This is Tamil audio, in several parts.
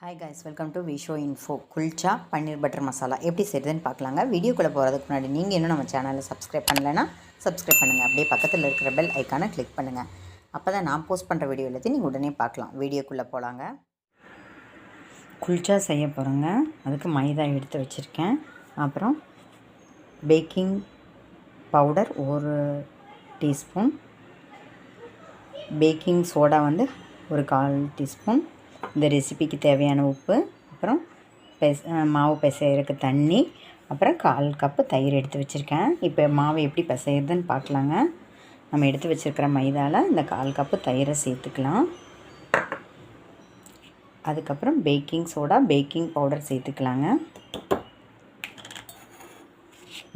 ஹாய் கைஸ், வெல்கம் டு விஷோ இன்ஃபோ. குல்ச்சா பன்னீர் பட்டர் மசாலா எப்படி செய்கிறதுன்னு பார்க்கலாங்க. வீடியோக்குள்ளே போகிறதுக்கு முன்னாடி நீங்கள் இன்னும் நம்ம சேனலை சப்ஸ்கிரைப் பண்ணலைன்னா சப்ஸ்கிரைப் பண்ணுங்கள். அப்படியே பக்கத்தில் இருக்கிற பெல் ஐக்கானை கிளிக் பண்ணுங்கள். அப்போ தான் நான் போஸ்ட் பண்ணுற வீடியோ எல்லாத்தையும் நீங்கள் உடனே பார்க்கலாம். வீடியோக்குள்ளே போகலாங்க. குல்ச்சா செய்ய போகிறோங்க. அதுக்கு மைதா எடுத்து வச்சுருக்கேன். அப்புறம் baking powder 1 teaspoon, baking soda வந்து ஒரு 1/4 டீஸ்பூன், இந்த ரெசிபிக்கு தேவையான உப்பு, அப்புறம் மாவு பிசைகிறதுக்கு தண்ணி, அப்புறம் 1/4 கப்பு தயிர் எடுத்து வச்சுருக்கேன். இப்போ மாவு எப்படி பிசைகிறதுன்னு பார்க்கலாங்க. நம்ம எடுத்து வச்சுருக்கிற மைதாவில் இந்த 1/4 கப்பு தயிரை சேர்த்துக்கலாம். அதுக்கப்புறம் பேக்கிங் சோடா, பேக்கிங் பவுடர் சேர்த்துக்கலாங்க.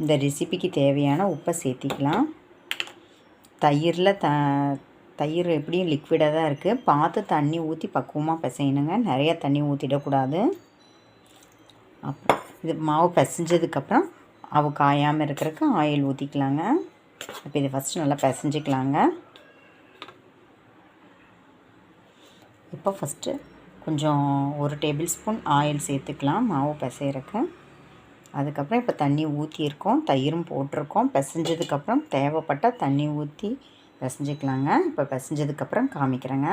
இந்த ரெசிபிக்கு தேவையான உப்பை சேர்த்திக்கலாம். தயிரில் தயிர் எப்படியும் லிக்விடாக தான் இருக்குது. பார்த்து தண்ணி ஊற்றி பக்குவமாக பிசையணுங்க. நிறையா தண்ணி ஊற்றிடக்கூடாது. அப்புறம் இது மாவு பிசைஞ்சதுக்கப்புறம் மாவு காயாமல் இருக்கிறதுக்கு ஆயில் ஊற்றிக்கலாங்க. இப்போ இதை ஃபஸ்ட்டு நல்லா பிசைஞ்சிக்கலாங்க. இப்போ ஃபஸ்ட்டு கொஞ்சம் 1 டேபிள் ஸ்பூன் ஆயில் சேர்த்துக்கலாம் மாவு பிசைகிறதுக்கு. அதுக்கப்புறம் இப்போ தண்ணி ஊற்றியிருக்கோம், தயிரும் போட்டிருக்கோம். பிசைஞ்சதுக்கப்புறம் தேவைப்பட்டால் தண்ணி ஊற்றி பிசைஞ்சிக்கலாங்க. இப்போ பிசைஞ்சதுக்கப்புறம் காமிக்கிறேங்க.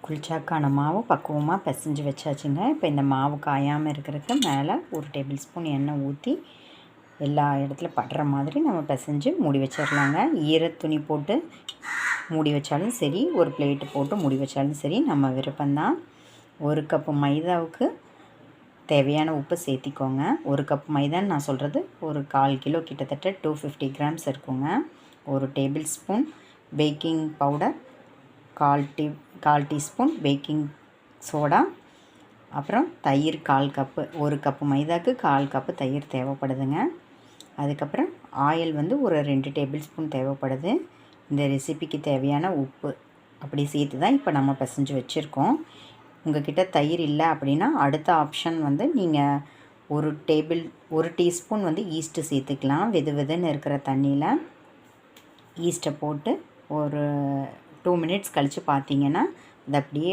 குல்ச்சாக்கான மாவு பக்குவமாக பிசைஞ்சு வச்சாச்சுங்க. இப்போ இந்த மாவு காயாமல் இருக்கிறதுக்கு மேலே 1 டேபிள் ஸ்பூன் எண்ணெய் ஊற்றி எல்லா இடத்துல படுற மாதிரி நம்ம பிசைஞ்சு மூடி வச்சிடலாங்க. ஈரத்துணி போட்டு மூடி வச்சாலும் சரி, ஒரு பிளேட்டு போட்டு மூடி வச்சாலும் சரி, நம்ம விருப்பம்தான். 1 கப்பு மைதாவுக்கு தேவையான உப்பு சேர்த்திக்கோங்க. 1 கப் மைதான்னு நான் சொல்கிறது ஒரு 1/4 கிலோ, கிட்டத்தட்ட 250 கிராம்ஸ் இருக்குங்க. 1 table spoon baking powder, 1/4 teaspoon baking soda, அப்புறம் தயிர் 1/4 கப்பு. 1 கப்பு மைதாவுக்கு 1/4 கப்பு தயிர் தேவைப்படுதுங்க. அதுக்கப்புறம் ஆயில் வந்து ஒரு 2 டேபிள் ஸ்பூன் தேவைப்படுது. இந்த ரெசிபிக்கு தேவையான உப்பு அப்படி சேர்த்து தான் இப்போ நம்ம பிசைஞ்சு வச்சுருக்கோம். உங்கள்கிட்ட தயிர் இல்லை அப்படின்னா அடுத்த ஆப்ஷன் வந்து நீங்கள் 1 டீஸ்பூன் வந்து ஈஸ்ட்டு சேர்த்துக்கலாம். வெதுன்னு இருக்கிற தண்ணியில் ஈஸ்ட்டை போட்டு ஒரு 2 மினிட்ஸ் கழித்து பார்த்தீங்கன்னா அது அப்படியே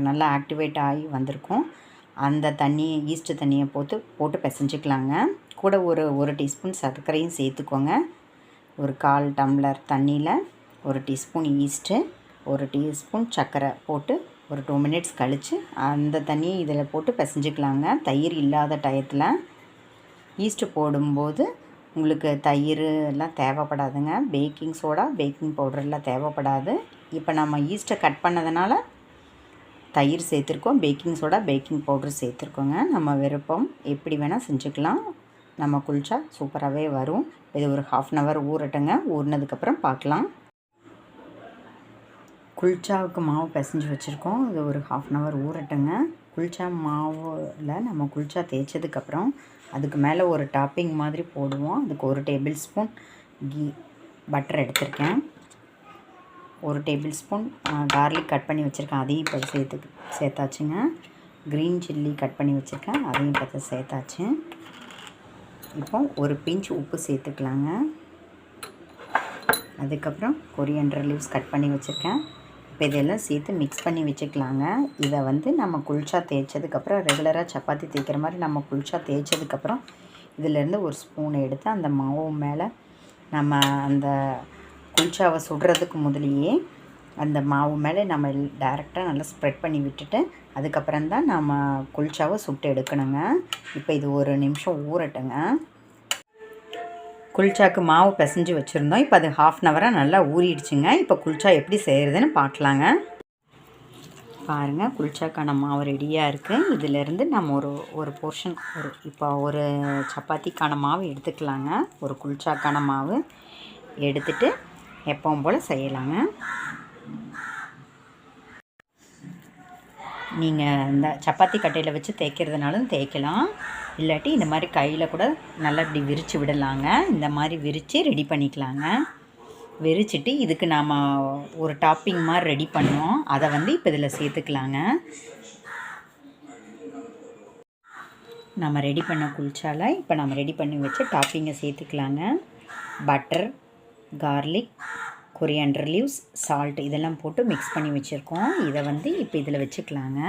நல்லா ஆக்டிவேட் ஆகி வந்திருக்கும். அந்த தண்ணியை ஈஸ்ட்டு தண்ணியை போட்டு பிசைஞ்சிக்கலாங்க. கூட ஒரு டீஸ்பூன் சர்க்கரையும் சேர்த்துக்கோங்க. ஒரு 1/4 டம்ளர் தண்ணியில் 1 டீஸ்பூன் ஈஸ்ட்டு, 1 டீஸ்பூன் சர்க்கரை போட்டு ஒரு 2 மினிட்ஸ் கழித்து அந்த தண்ணியை இதில் போட்டு பிசைஞ்சிக்கலாங்க. தயிர் இல்லாத டயத்தில் ஈஸ்ட்டு போடும்போது உங்களுக்கு தயிர் எல்லாம் தேவைப்படாதுங்க. பேக்கிங் சோடா, பேக்கிங் பவுடர்லாம் தேவைப்படாது. இப்போ நம்ம ஈஸ்ட்டை கட் பண்ணதுனால தயிர் சேர்த்துருக்கோம், பேக்கிங் சோடா, பேக்கிங் பவுடர் சேர்த்துருக்கோங்க. நம்ம விருப்பம் எப்படி வேணால் செஞ்சுக்கலாம். நம்ம குல்ச்சா சூப்பராகவே வரும். இது ஒரு 1/2 hour ஊறட்டுங்க. ஊறினதுக்கப்புறம் பார்க்கலாம். குல்ச்சாவுக்கு மாவு பிசைஞ்சு வச்சுருக்கோம். இது ஒரு 1/2 hour ஊறட்டுங்க. குல்ச்சா மாவில் நம்ம குல்ச்சா தேய்ச்சதுக்கப்புறம் அதுக்கு மேலே ஒரு டாப்பிங் மாதிரி போடுவோம். அதுக்கு 1 டேபிள் ஸ்பூன் பட்டர் எடுத்திருக்கேன். 1 டேபிள் ஸ்பூன் கார்லிக் கட் பண்ணி வச்சுருக்கேன், அதையும் இப்போ சேர்த்தாச்சுங்க. க்ரீன் சில்லி கட் பண்ணி வச்சுருக்கேன், அதையும் இப்போ சேர்த்தாச்சு. இப்போ ஒரு பிஞ்ச் உப்பு சேர்த்துக்கலாங்க. அதுக்கப்புறம் கொரியண்டர் லீவ்ஸ் கட் பண்ணி வச்சுருக்கேன். இப்போ இதெல்லாம் சேர்த்து மிக்ஸ் பண்ணி வச்சுக்கலாங்க. இதை வந்து நம்ம குல்ச்சா தேய்ச்சதுக்கப்புறம் ரெகுலராக சப்பாத்தி தேய்க்கிற மாதிரி நம்ம குல்ச்சா தேய்ச்சதுக்கப்புறம் இதிலேருந்து ஒரு ஸ்பூன் எடுத்து அந்த மாவு மேலே நம்ம அந்த குல்ச்சாவை சுடுறதுக்கு முதலையே அந்த மாவு மேலே நம்ம டைரெக்டாக நல்லா ஸ்ப்ரெட் பண்ணி விட்டுட்டு அதுக்கப்புறம் தான் நம்ம குல்ச்சாவை சுட்டு எடுக்கணுங்க. இப்போ இது 1 நிமிஷம் ஊறட்டுங்க. குல்ச்சாக்கு மாவு பிசைஞ்சு வச்சுருந்தோம். இப்போ அது 1/2 hour நல்லா ஊறிடுச்சுங்க. இப்போ குல்ச்சா எப்படி செய்கிறதுன்னு பார்க்கலாங்க. பாருங்கள், குல்ச்சாக்கான மாவு ரெடியாக இருக்குது. இதிலேருந்து நம்ம ஒரு போர்ஷன் இப்போ ஒரு சப்பாத்திக்கான மாவு எடுத்துக்கலாங்க. ஒரு குல்ச்சாக்கான மாவு எடுத்துகிட்டு எப்பவும் போல் செய்யலாங்க. நீங்கள் இந்த சப்பாத்தி கட்டையில் வச்சு தேய்க்கிறதுனாலும் தேய்க்கலாம், இல்லாட்டி இந்த மாதிரி கையில் கூட நல்லா இப்படி விரித்து விடலாங்க. இந்த மாதிரி விரித்து ரெடி பண்ணிக்கலாங்க. விரிச்சிட்டு இதுக்கு நாம் ஒரு டாப்பிங் மாதிரி ரெடி பண்ணோம், அதை வந்து இப்போ இதில் சேர்த்துக்கலாங்க. நம்ம ரெடி பண்ண குல்ச்சால இப்போ நம்ம ரெடி பண்ணி வச்சு டாப்பிங்கை சேர்த்துக்கலாங்க. Butter, garlic, coriander leaves, salt இதெல்லாம் போட்டு மிக்ஸ் பண்ணி வச்சுருக்கோம். இதை வந்து இப்போ இதில் வச்சுக்கலாங்க.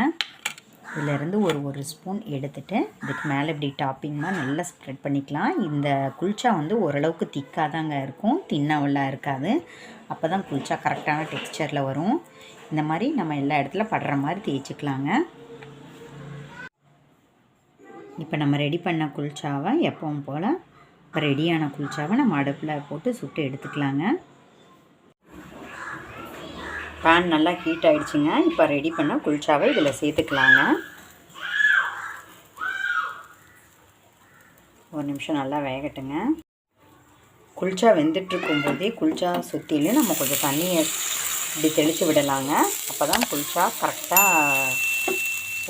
இதிலேருந்து ஒரு ஸ்பூன் எடுத்துகிட்டு இதுக்கு மேலே இப்படி டாப்பிங்மாக நல்லா ஸ்ப்ரெட் பண்ணிக்கலாம். இந்த குல்ச்சா வந்து ஓரளவுக்கு திக்காக தாங்க இருக்கும், தின்னாவெல்லாம் இருக்காது. அப்போ தான் குல்ச்சா கரெக்டான டெக்ஸ்சரில் வரும். இந்த மாதிரி நம்ம எல்லா இடத்துல படுற மாதிரி தேய்ச்சிக்கலாங்க. இப்போ நம்ம ரெடி பண்ண குல்ச்சாவை எப்பவும் போல் ரெடியான குல்ச்சாவை நம்ம அடுப்பில் போட்டு சுட்டு எடுத்துக்கலாங்க. பேன் நல்லா ஹீட் ஆகிடுச்சிங்க. இப்போ ரெடி பண்ண குல்ச்சாவை இதில் சேர்த்துக்கலாங்க. ஒரு நிமிஷம் நல்லா வேகட்டுங்க. குல்ச்சா வெந்துட்டுருக்கும் போதே குல்ச்சா சுற்றிலும் நம்ம கொஞ்சம் தண்ணியை இப்படி தெளித்து விடலாங்க. அப்போ தான் குல்ச்சா கரெக்டாக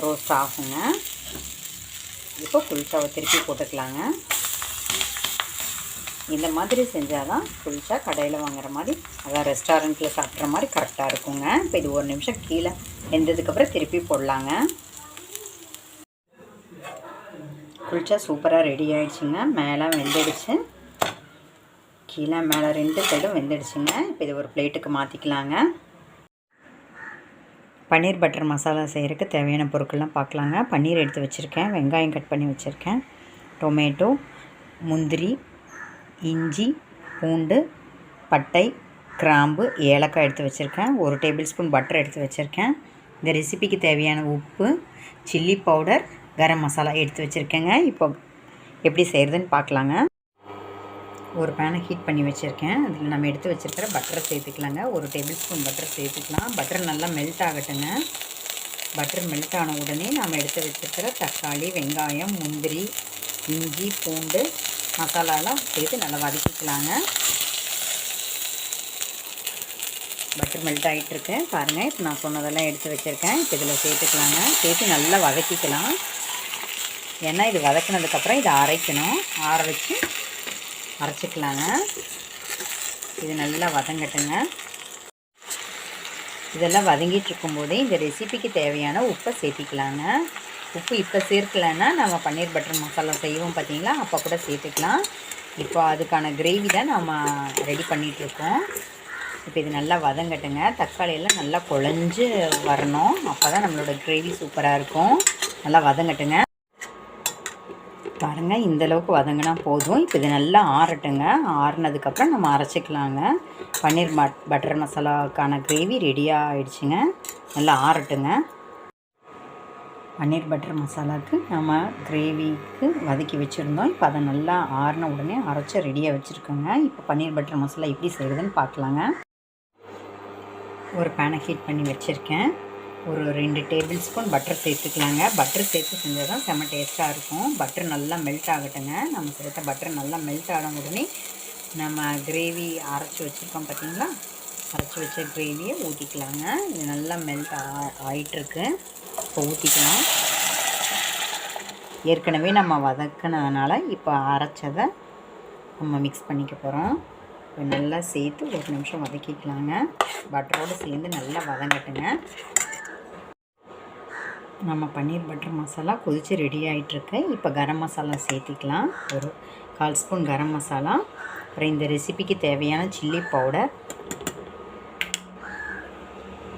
ரோஸ்ட் ஆகுங்க. இப்போ குல்ச்சாவை திருப்பி போட்டுக்கலாங்க. இந்த மாதிரி செஞ்சால் தான் குல்ச்சா கடையில் வாங்குற மாதிரி, அதான் ரெஸ்டாரண்ட்டில் சாப்பிட்ற மாதிரி கரெக்டாக இருக்குங்க. இப்போ இது ஒரு நிமிஷம் கீழே வெந்ததுக்கப்புறம் திருப்பி போடலாங்க. குல்ச்சா சூப்பராக ரெடி ஆகிடுச்சுங்க. மேலே வெந்துடுச்சு, கீழே மேலே 2 சைடும் வெந்துடுச்சுங்க. இப்போ இது ஒரு பிளேட்டுக்கு மாற்றிக்கலாங்க. பன்னீர் பட்டர் மசாலா செய்கிறதுக்கு தேவையான பொருட்கள்லாம் பார்க்கலாங்க. பன்னீர் எடுத்து வச்சுருக்கேன், வெங்காயம் கட் பண்ணி வச்சுருக்கேன், டொமேட்டோ, முந்திரி, இஞ்சி, பூண்டு, பட்டை, கிராம்பு, ஏலக்காய் எடுத்து வச்சுருக்கேன். 1 டேபிள் ஸ்பூன் பட்டர் எடுத்து வச்சுருக்கேன். இந்த ரெசிபிக்கு தேவையான உப்பு, சில்லி பவுடர், கரம் மசாலா எடுத்து வச்சுருக்கேங்க. இப்போ எப்படி செய்கிறதுன்னு பார்க்கலாங்க. ஒரு பேனை ஹீட் பண்ணி வச்சுருக்கேன். அதில் நம்ம எடுத்து வச்சுருக்கிற பட்டரை சேர்த்துக்கலாங்க. 1 டேபிள் ஸ்பூன் பட்டர் சேர்த்துக்கலாம். பட்டர் நல்லா மெல்ட் ஆகட்டுங்க. பட்டர் மெல்ட் ஆன உடனே நம்ம எடுத்து வச்சுருக்கிற தக்காளி, வெங்காயம், முந்திரி, இஞ்சி, பூண்டு, மசாலாலாம் சேர்த்து நல்லா வதக்கிக்கலாங்க. பட்டர் மெல்ட் ஆகிட்டுருக்கு பாருங்கள். இப்போ நான் சொன்னதெல்லாம் எடுத்து வச்சுருக்கேன். இப்போ இதில் சேர்த்துக்கலாங்க. சேர்த்து நல்லா வதக்கிக்கலாம். ஏன்னா இது வதக்கினதுக்கப்புறம் இதை அரைக்கணும். ஆற வச்சு அரைச்சிக்கலாங்க. இது நல்லா வதங்கட்டுங்க. இதெல்லாம் வதங்கிட்டு இருக்கும்போதே இந்த ரெசிபிக்கு தேவையான உப்பை சேர்த்திக்கலாங்க. உப்பு இப்போ சேர்க்கலைன்னா நம்ம பன்னீர் பட்டர் மசாலா செய்வோம் பார்த்தீங்களா, அப்போ கூட சேர்த்துக்கலாம். இப்போ அதுக்கான கிரேவி தான் நம்ம ரெடி பண்ணிகிட்ருக்கோம். இப்போ இது நல்லா வதங்கட்டுங்க. தக்காளியெல்லாம் நல்லா குழஞ்சி வரணும். அப்போ தான் நம்மளோட கிரேவி சூப்பராக இருக்கும். நல்லா வதங்கட்டுங்க. பாருங்கள், இந்தளவுக்கு வதங்கினா போதும். இப்போ இது நல்லா ஆறட்டுங்க. ஆறுனதுக்கப்புறம் நம்ம அரைச்சிக்கலாங்க. பன்னீர் பட்டர் மசாலாவுக்கான கிரேவி ரெடியாக ஆகிடுச்சுங்க. நல்லா ஆறட்டுங்க. பன்னீர் பட்டர் மசாலாவுக்கு நம்ம கிரேவிக்கு வதக்கி வச்சுருந்தோம். இப்போ அதை நல்லா ஆறின உடனே அரைச்சி ரெடியாக வச்சுருக்கோங்க. இப்போ பன்னீர் பட்டர் மசாலா எப்படி செய்கிறதுன்னு பார்க்கலாங்க. ஒரு பேனை ஹீட் பண்ணி வச்சுருக்கேன். ஒரு 2 டேபிள் ஸ்பூன் பட்டர் சேர்த்துக்கலாங்க. பட்டர் சேர்த்து செஞ்சால் தான் செம்ம டேஸ்ட்டாக இருக்கும். பட்டர் நல்லா மெல்ட் ஆகட்டுங்க. நம்ம சேர்த்த பட்டர் நல்லா மெல்ட் ஆன உடனே நம்ம கிரேவி அரைச்சி வச்சுருக்கோம் பார்த்தீங்களா, அரைச்சி வச்ச கிரேவியை ஊற்றிக்கலாங்க. இது நல்லா மெல்ட் ஆகிட்டுருக்கு. இப்போ ஊற்றிக்கலாம். ஏற்கனவே நம்ம வதக்கினதுனால இப்போ அரைச்சதை நம்ம மிக்ஸ் பண்ணிக்க போகிறோம். இப்போ நல்லா சேர்த்து ஒரு நிமிஷம் வதக்கிக்கலாங்க. பட்டரோடு சேர்ந்து நல்லா வதங்கட்டுங்க. நம்ம பன்னீர் பட்டர் மசாலா கொதித்து ரெடி ஆகிட்டுருக்கு. இப்போ கரம் மசாலா சேர்த்திக்கலாம். ஒரு 1/4 ஸ்பூன் கரம் மசாலா, அப்புறம் இந்த ரெசிபிக்கு தேவையான சில்லி பவுடர்,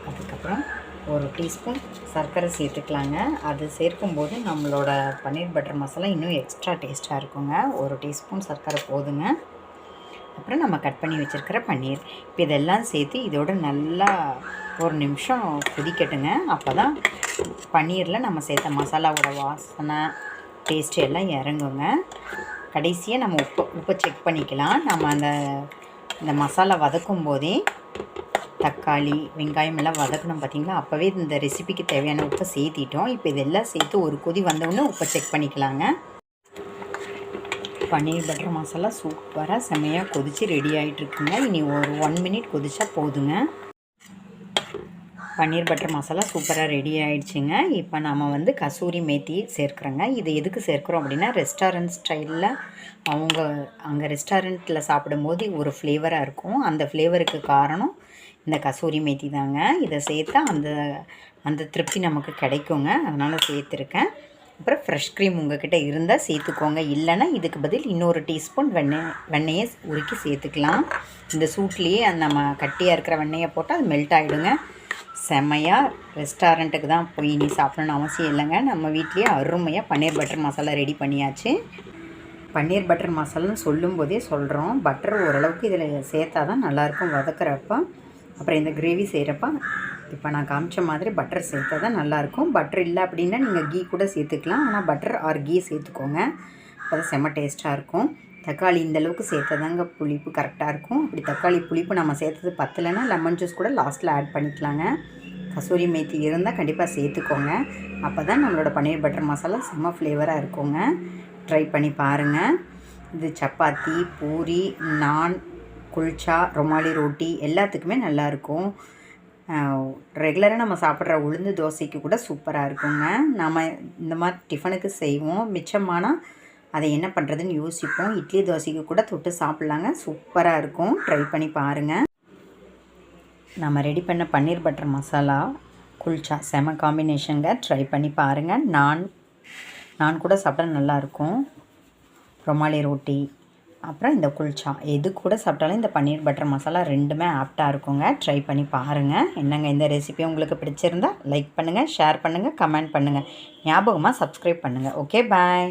அதுக்கப்புறம் 1 டீஸ்பூன் சர்க்கரை சேர்த்துக்கலாங்க. அது சேர்க்கும்போது நம்மளோட பன்னீர் பட்டர் மசாலா இன்னும் எக்ஸ்ட்ரா டேஸ்ட்டாக இருக்குங்க. 1 டீஸ்பூன் சர்க்கரை போதுங்க. அப்புறம் நம்ம கட் பண்ணி வச்சுருக்கிற பன்னீர், இப்போ இதெல்லாம் சேர்த்து இதோட நல்லா ஒரு நிமிஷம் கொதிக்கட்டுங்க. அப்போ தான் பன்னீரில் நம்ம சேர்த்த மசாலாவோட வாசனை டேஸ்ட்டு எல்லாம் இறங்குங்க. கடைசியாக நம்ம உப்பை செக் பண்ணிக்கலாம். நம்ம இந்த மசாலா வதக்கும் போதே தக்காளி, வெங்காயம் எல்லாம் வதக்கணும் பார்த்தீங்களா, அப்போவே இந்த ரெசிபிக்கு தேவையான உப்பை சேர்த்திட்டோம். இப்போ இதெல்லாம் சேர்த்து ஒரு கொதி வந்தோடனே உப்பை செக் பண்ணிக்கலாங்க. பன்னீர் பட்டர் மசாலா சூப்பராக செம்மையாக கொதித்து ரெடி ஆகிட்டுருக்குங்க. இனி ஒரு 1 மினிட் கொதிச்சா போதுங்க. பன்னீர் பட்டர் மசாலா சூப்பராக ரெடி ஆகிடுச்சிங்க. இப்போ நம்ம கசூரி மேத்தி சேர்க்குறோங்க. இது எதுக்கு சேர்க்குறோம் அப்படின்னா, ரெஸ்டாரண்ட் ஸ்டைலில் அங்கே ரெஸ்டாரண்ட்டில் சாப்பிடும்போது ஒரு ஃப்ளேவராக இருக்கும். அந்த ஃப்ளேவருக்கு காரணம் இந்த கசூரி மேத்தி தாங்க. இதை சேர்த்தா அந்த திருப்தி நமக்கு கிடைக்குங்க. அதனால் சேர்த்துருக்கேன். அப்புறம் ஃப்ரெஷ் க்ரீம் உங்கள்கிட்ட இருந்தால் சேர்த்துக்கோங்க. இல்லைன்னா இதுக்கு பதில் இன்னொரு டீஸ்பூன் வெண்ணெயை உருக்கி சேர்த்துக்கலாம். இந்த சூட்லேயே நம்ம கட்டியாக இருக்கிற வெண்ணெயை போட்டால் அது மெல்ட் ஆகிடுங்க. செம்மையாக ரெஸ்டாரண்ட்டுக்கு தான் போய் நீ சாப்பிடணுன்னு அவசியம் இல்லைங்க. நம்ம வீட்லேயே அருமையாக பன்னீர் பட்டர் மசாலா ரெடி பண்ணியாச்சு. பன்னீர் பட்டர் மசாலான்னு சொல்லும்போதே சொல்கிறோம், பட்டர் ஓரளவுக்கு இதில் சேர்த்தா தான் நல்லாயிருக்கும் வதக்கிறப்ப. அப்புறம் இந்த கிரேவி செய்கிறப்ப இப்போ நான் காமிச்ச மாதிரி பட்டர் சேர்த்தா தான் நல்லாயிருக்கும். பட்டர் இல்லை அப்படின்னா நீங்கள் கீ கூட சேர்த்துக்கலாம். ஆனால் பட்டர் ஆர் கீ சேர்த்துக்கோங்க, அப்போ தான் செம்ம டேஸ்ட்டாக இருக்கும். தக்காளி இந்தளவுக்கு சேர்த்ததாங்க புளிப்பு கரெக்டாக இருக்கும். அப்படி தக்காளி புளிப்பு நம்ம சேர்த்தது பத்தலைன்னா லெமன் ஜூஸ் கூட லாஸ்ட்டில் ஆட் பண்ணிக்கலாங்க. கசூரி மேத்தி இருந்தால் கண்டிப்பாக சேர்த்துக்கோங்க. அப்போ தான் நம்மளோட பன்னீர் பட்டர் மசாலா செம்ம ஃப்ளேவராக இருக்குங்க. ட்ரை பண்ணி பாருங்கள். இது சப்பாத்தி, பூரி, நான், குல்ச்சா, ரொமாலி ரோட்டி எல்லாத்துக்குமே நல்லாயிருக்கும். ரெகுலராக நம்ம சாப்பிட்ற உளுந்து தோசைக்கு கூட சூப்பராக இருக்குங்க. நம்ம இந்த மாதிரி டிஃபனுக்கு செய்வோம், மிச்சமானால் அதை என்ன பண்ணுறதுன்னு யோசிப்போம். இட்லி தோசைக்கு கூட தொட்டு சாப்பிட்லாங்க, சூப்பராக இருக்கும். ட்ரை பண்ணி பாருங்கள். நம்ம ரெடி பண்ண பன்னீர் பட்டர் மசாலா குல்ச்சா செம காம்பினேஷனுங்க. ட்ரை பண்ணி பாருங்கள். நான் கூட சாப்பிட்டா நல்லாயிருக்கும். ரொமாலி ரோட்டி அப்புறம் இந்த குல்ச்சா எது கூட சாப்பிட்டாலும் இந்த பன்னீர் பட்டர் மசாலா ரெண்டுமே ஆப்டாக இருக்குங்க. ட்ரை பண்ணி பாருங்கள். என்னங்க இந்த ரெசிபி உங்களுக்கு பிடிச்சிருந்தா லைக் பண்ணுங்கள், ஷேர் பண்ணுங்கள், கமெண்ட் பண்ணுங்கள். ஞாபகமாக சப்ஸ்கிரைப் பண்ணுங்கள். ஓகே, பாய்.